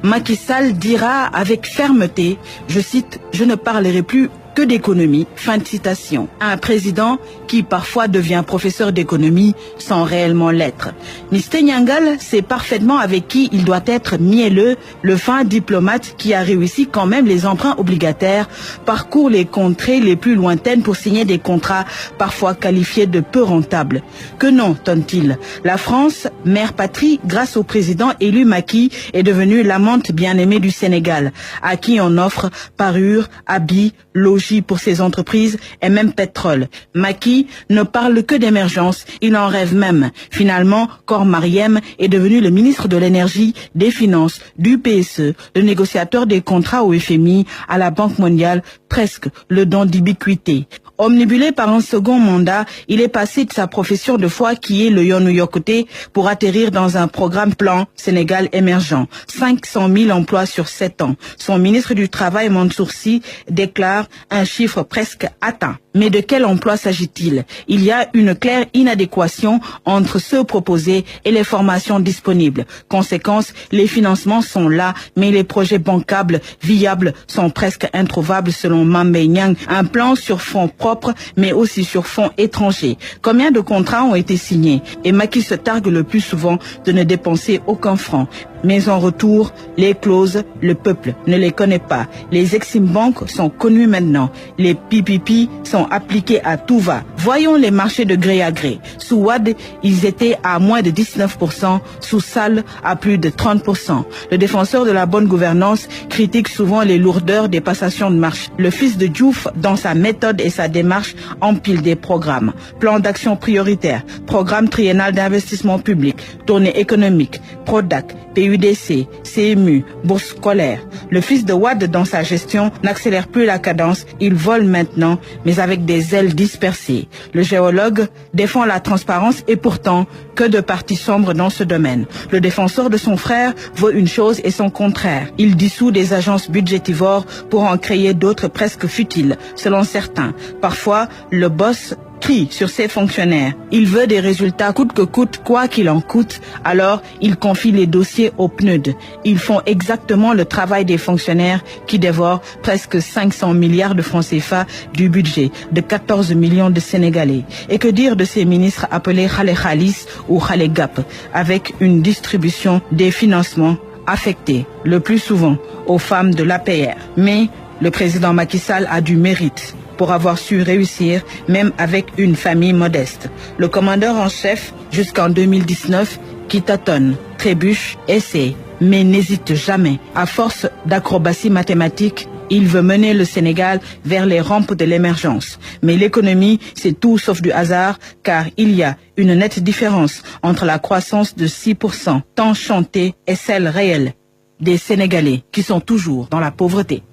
Macky Sall dira avec fermeté, je cite, « Je ne parlerai plus que d'économie », fin de citation. Un président qui parfois devient professeur d'économie sans réellement l'être. Mr Nyangal sait parfaitement avec qui il doit être mielleux. Le fin diplomate qui a réussi quand même les emprunts obligataires parcourt les contrées les plus lointaines pour signer des contrats parfois qualifiés de peu rentables. Que non, tonne-t-il. La France, mère patrie, grâce au président élu Macky, est devenue l'amante bien-aimée du Sénégal, à qui on offre parures, habits, logis pour ses entreprises et même pétrole. Macky ne parle que d'émergence, il en rêve même. Finalement, Kor Mariem est devenu le ministre de l'énergie, des finances, du PSE, le négociateur des contrats au FMI, à la Banque mondiale, presque le don d'ubiquité. Omnibulé par un second mandat, il est passé de sa profession de foi qui est le Yonou Yokote pour atterrir dans un programme plan Sénégal émergent. 500 000 emplois sur 7 ans. Son ministre du Travail, Mansour Sy, déclare un chiffre presque atteint. Mais de quel emploi s'agit-il? Il y a une claire inadéquation entre ceux proposés et les formations disponibles. Conséquence, les financements sont là, mais les projets bancables, viables, sont presque introuvables selon Mame Nyang. Un plan sur fonds propres, mais aussi sur fonds étrangers. Combien de contrats ont été signés? Et Macky se targue le plus souvent de ne dépenser aucun franc. Mais en retour, les clauses, le peuple ne les connaît pas. Les Exim Bank sont connus maintenant. Les PPP sont appliqués à tout va. Voyons les marchés de gré à gré. Sous Wade, ils étaient à moins de 19%, sous Sall à plus de 30%. Le défenseur de la bonne gouvernance critique souvent les lourdeurs des passations de marché. Le fils de Diouf, dans sa méthode et sa démarche, empile des programmes. Plan d'action prioritaire, programme triennal d'investissement public, tournée économique, Prodac, PUDC, CMU, bourse scolaire. Le fils de Wade, dans sa gestion, n'accélère plus la cadence. Il vole maintenant, mais avec des ailes dispersées. Le géologue défend la transparence et pourtant, que de parties sombres dans ce domaine. Le défenseur de son frère veut une chose et son contraire. Il dissout des agences budgétivores pour en créer d'autres presque futiles, selon certains. Parfois, le boss crie sur ses fonctionnaires. Il veut des résultats coûte que coûte, quoi qu'il en coûte. Alors, il confie les dossiers au PNUD. Ils font exactement le travail des fonctionnaires qui dévorent presque 500 milliards de francs CFA du budget de 14 millions de Sénégalais. Et que dire de ces ministres appelés Khale Khalis ou Khale Gap, avec une distribution des financements affectés, le plus souvent, aux femmes de l'APR. Mais le président Macky Sall a du mérite pour avoir su réussir, même avec une famille modeste. Le commandeur en chef, jusqu'en 2019, qui tâtonne, trébuche, essaie, mais n'hésite jamais. À force d'acrobatie mathématique, il veut mener le Sénégal vers les rampes de l'émergence. Mais l'économie, c'est tout sauf du hasard, car il y a une nette différence entre la croissance de 6%, tant chantée, et celle réelle des Sénégalais qui sont toujours dans la pauvreté.